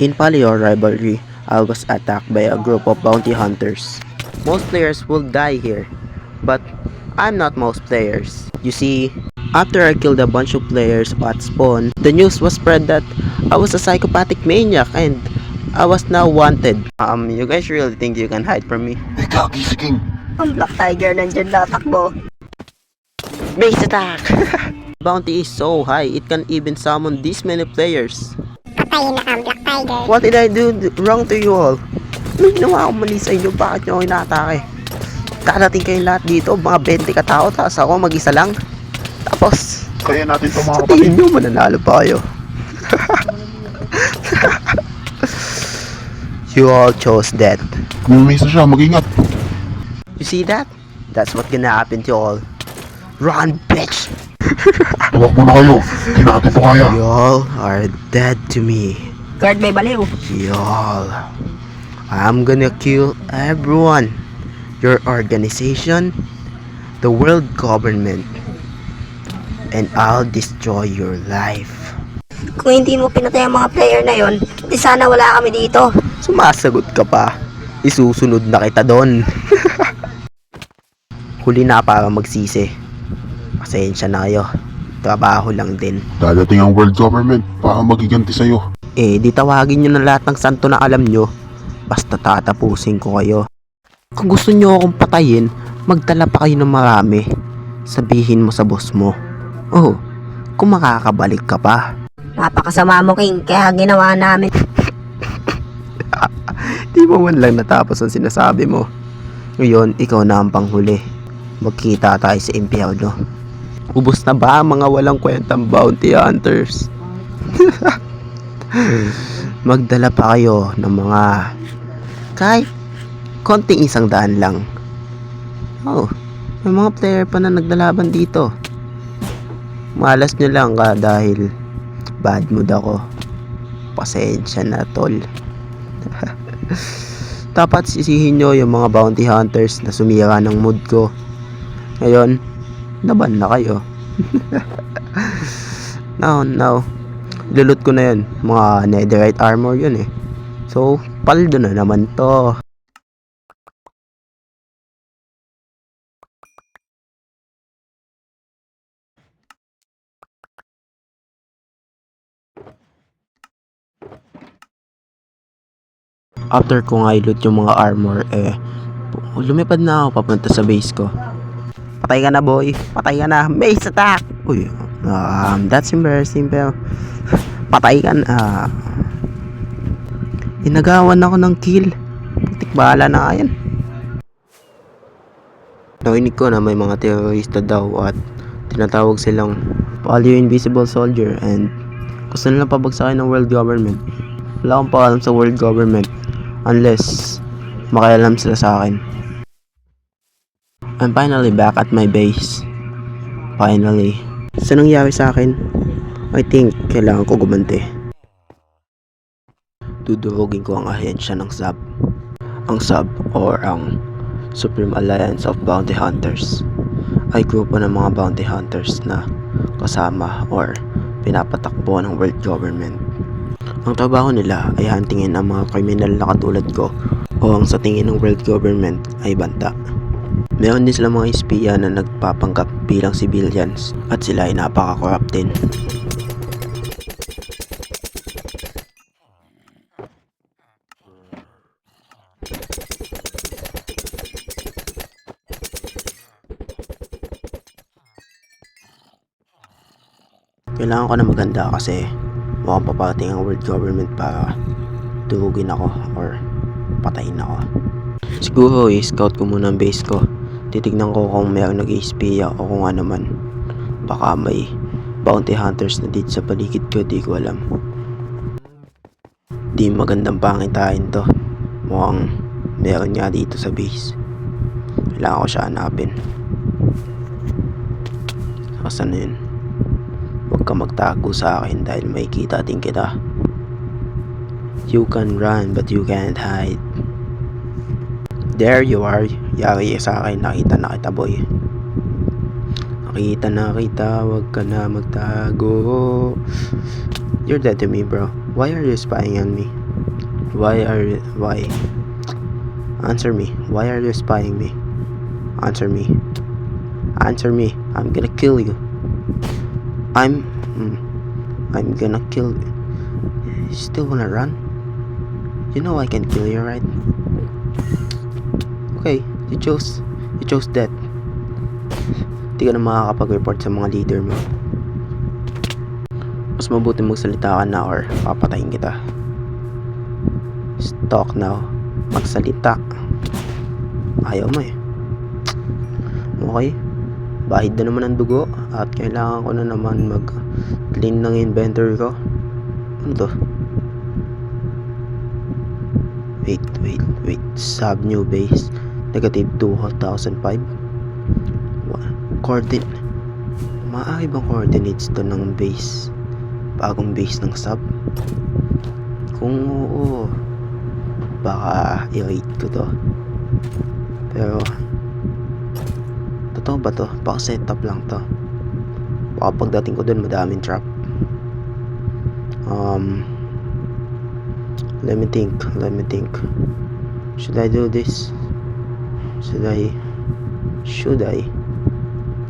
In Paleo rivalry, I was attacked by a group of bounty hunters. Most players will die here, but I'm not most players. You see, after I killed a bunch of players at spawn, the news was spread that I was a psychopathic maniac and I was now wanted. You guys really think you can hide from me? Ikaw, gising. Ang Black Tiger nandyan natakbo. Base attack! Bounty is so high, it can even summon this many players. Patayin na ang Black Tiger. What did I do wrong to you all? May ginawa akong mali sa inyo, bakit nyo ako inaatake? Dadating kayong lahat dito, mga 20 katao, tapos ako mag-isa lang. Tapos, Kaya natin ito mga sa kapatid. tingin nyo, mananalo pa kayo. You all chose death. Kumumisa siya, mag-ingat. You see that? That's what gonna happen to you all. Run, bitch! Tuwag mo na kayo. Hindi natin ito kaya. You all are dead to me. Guard may baliw. Y'all, I'm gonna kill everyone. Your organization, the world government, and I'll destroy your life. Kung hindi mo pinatay ang mga player na yon, di sana wala kami dito. Sumasagot ka pa. Isusunod na kita doon. Huli na para magsisi. Pasensya na kayo. Trabaho lang din. Dadating ang world government para magiganti sa'yo. Eh, di tawagin nyo na lahat ng santo na alam nyo. Basta tatapusin ko kayo. Kung gusto nyo akong patayin, magdala pa kayo ng marami. Sabihin mo sa boss mo. Oh, kung makakabalik ka pa. Napakasama mo, King, kaya ginawa namin. Di mo man lang natapos ang sinasabi mo. Ngayon, ikaw na ang panghuli. Magkita tayo sa impyerno. Ubus na ba ang mga walang kwentang bounty hunters? Magdala pa kayo ng mga kahit konting 100 lang. Oh, may mga player pa na naglalaban dito. Malas nyo lang ka dahil bad mood ako. Pasensya na, tol. Dapat sisihin nyo yung mga bounty hunters na sumira ng mood ko. Ngayon, laban na kayo. Now, lulot ko na yun. Mga netherite armor yun eh. So, paldo na naman to. After ko nga i-loot yung mga armor, lumipad na ako papunta sa base ko. Patay ka na, boy. Patay ka na. Base attack! Uy, that's embarrassing, pero patay ka na. Inagawan ako ng kill. Putik bahala na nga yan. Narinig ko na may mga terorista daw at tinatawag silang Paleo Invisible Soldier and gusto nilang pabagsakin ng world government. Wala akong paalam sa world government unless makialam sila sa akin. I'm finally back at my base. Finally. Sa nangyari sa akin, I think kailangan ko gumanti. Dudurugin ko ang ahensya ng SAB. Ang SAB or ang Supreme Alliance of Bounty Hunters ay grupo ng mga bounty hunters na kasama or pinapatakbo ng world government. Ang trabaho nila ay huntingin ang mga kriminal na katulad ko o ang sa tingin ng world government ay banta. Meron din silang mga espiya na nagpapanggap bilang civilians at sila ay napaka-corrupt din. Kailangan ko na maganda kasi mukhang paparating ang world government para durugin ako or patayin ako. Siguro i-scout ko muna ang base ko. Titignan ko kung mayroong nag-i-espiya o kung ano man. Baka may bounty hunters na dito sa paligid ko, di ko alam. Di magandang pangitain to. Mukhang meron nga dito sa base. Kailangan ko siya hanapin. Asan na yun? Huwag ka magtago sa akin dahil makikita din kita. You can run but you can't hide. There you are. Yari sa akin. Nakita na kita, boy. Nakita na kita. Huwag ka na magtago. You're dead to me, bro. Why are you spying on me? Why? Answer me. Why are you spying me? Answer me. Answer me. I'm gonna kill you. I'm gonna kill you. You still wanna run? You know I can kill you, right? Okay, you chose death. Di ka na makakapag-report sa mga leader mo. Mas mabuti magsalita ka na or papatayin kita. Talk now. Magsalita. Ayaw mo eh. Okay. Bahid na naman ang dugo at kailangan ko na naman mag-clean ng inventory ko. Ano to? Wait. Sub new base. Negative 2005. Coordinate. Maaibang coordinates to ng base. Bagong base ng sub. Kung oo, baka i-rate ko to. Pero totoo ba to? Baka setup lang to. Baka pagdating ko dun madaming trap. Let me think. Should I do this? Should I?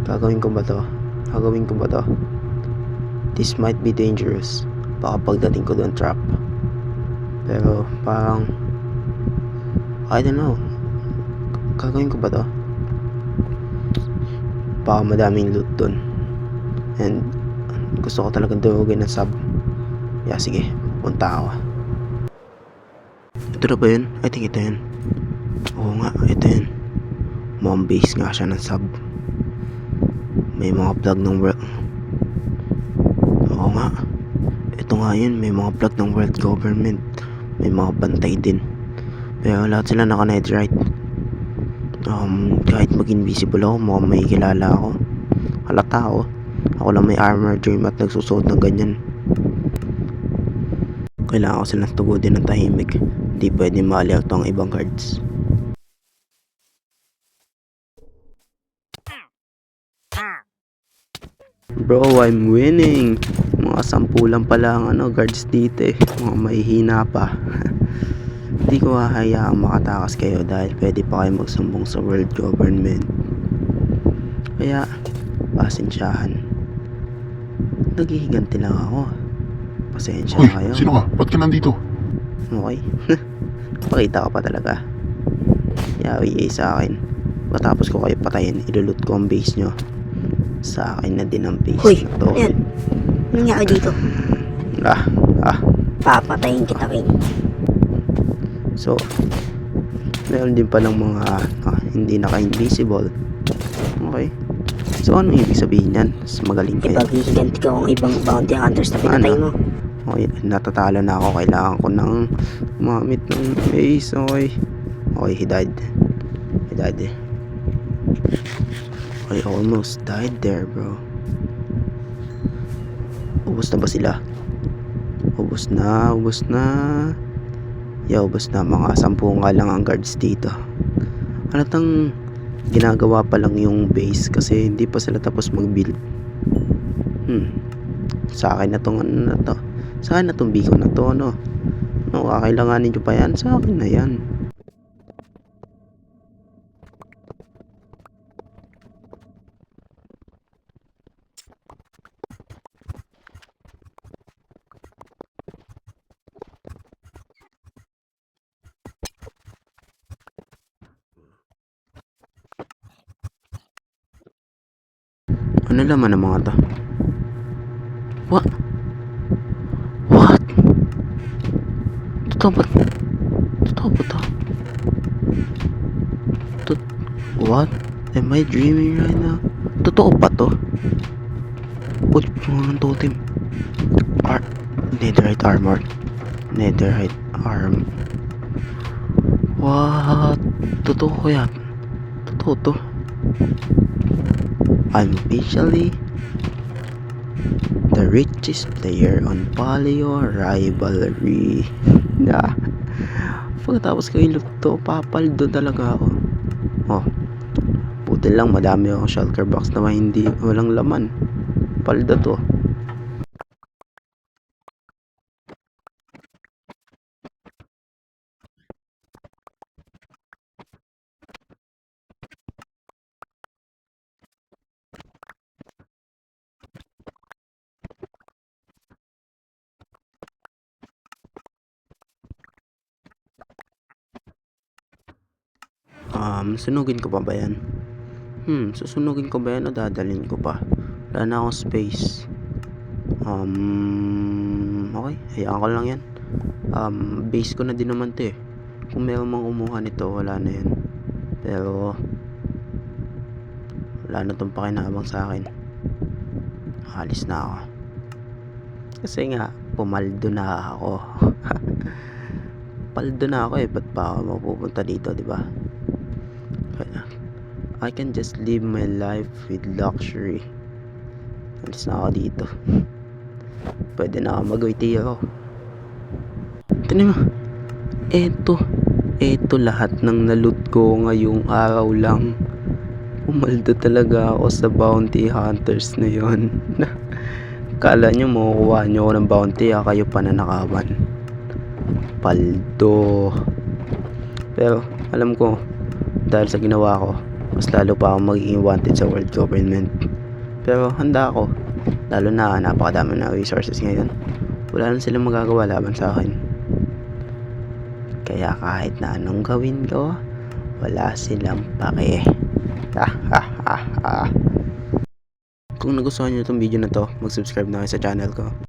Gagawin ko ba to? This might be dangerous. Baka pagdating ko dun trap. Pero parang I don't know. Gagawin ko ba to? Baka madaming loot dun. And gusto ko talagang durugin ng sub. Yeah, sige. Punta ako. Ito na ba yun? I think ito yun. Oo nga, ito yun. Mom base nga siya ng sub. May mga plug ng world. Oo nga. Ito nga yun. May mga plug ng world government. May mga bantay din. Pero lahat sila naka-netherite. Kahit mag-invisible ako, mukhang may kilala ako. Halata ako. Ako lang may armor dream at nagsusuot ng ganyan. Kailangan ko silang tugudin ng tahimik. Di pwede ma-alert ang ibang guards. Bro, I'm winning. Mga 10 lang pala ang guards dito eh. Mga mahihina pa. Hindi ko hahayaang makatakas kayo dahil pwede pa kayo magsumbong sa world government. Kaya, pasensyahan. Naghihiganti lang ako. Pasensya Uy, na kayo. sino ka? Ba't ka nandito? Okay. Pakita ka pa talaga. Yawi sa akin. Matapos ko kayo patayin, ilulot ko ang base nyo. Sa akin na din ang base Hoy, na to. ayan. Anong nangyari dito? Papatayin kita, Wayne. So, meron din palang mga hindi naka-invisible. Okay. So, anong ibig sabihin yan? Mas magaling kayo. Ipaghihiganti ko ang ibang bounty hunters na pinatay mo. Okay, natatalo na ako. Kailangan ko ng gumamit ng base. Okay. Okay, he died. I almost died there, bro. Ubus na ba sila? Ubus na. Ubus na. Mga 10 nga lang ang guards dito. Halatang ginagawa pa lang yung base kasi hindi pa sila tapos mag-build. Sa akin na tong Sa akin na tong beacon na to, no? No, kakailanganin nyo pa yan? Sa akin na yan. Ano laman ng mga to? What? Totoo ba to? What? Am I dreaming right now? Totoo ba to? Uy, mga ng totem. Netherite armor. What? Totoo ko yan. Totoo to. I'm officially the richest player on Paleo Rivalry. Pagkatapos ko ilugto, papaldo talaga ako. Buti lang madami akong shulker box na walang laman. Paldo to. Sunugin ko pa ba yan? Susunugin ko ba yan o dadalhin ko pa? Wala na akong space. Okay, hayaan ko lang yan. Base ko na din naman to eh. Kung meron mang kumuha nito, wala na yan. Pero wala na tong pakinabang sa akin. Alis na ako. Kasi nga, pumaldo na ako. Paldo na ako eh. Ba't pa ako mapupunta dito, di ba? I can just live my life with luxury. Alis na ako dito. Pwede na ako mag-retiro. Tignan mo. Eto lahat ng naloot ko ngayong araw lang. Pumaldo talaga ako sa bounty hunters na yon. Kala nyo makukuha nyo ako ng bounty, kayo pananakawan. Paldo. Pero alam ko, dahil sa ginawa ko, mas lalo pa akong magiging wanted sa world government. Pero handa ako, lalo na napakadami na resources ngayon. Wala lang silang magagawa laban sa akin. Kaya kahit na anong gawin ko, wala silang pake. Kung nagustuhan nyo itong video na to, mag-subscribe na kayo sa channel ko.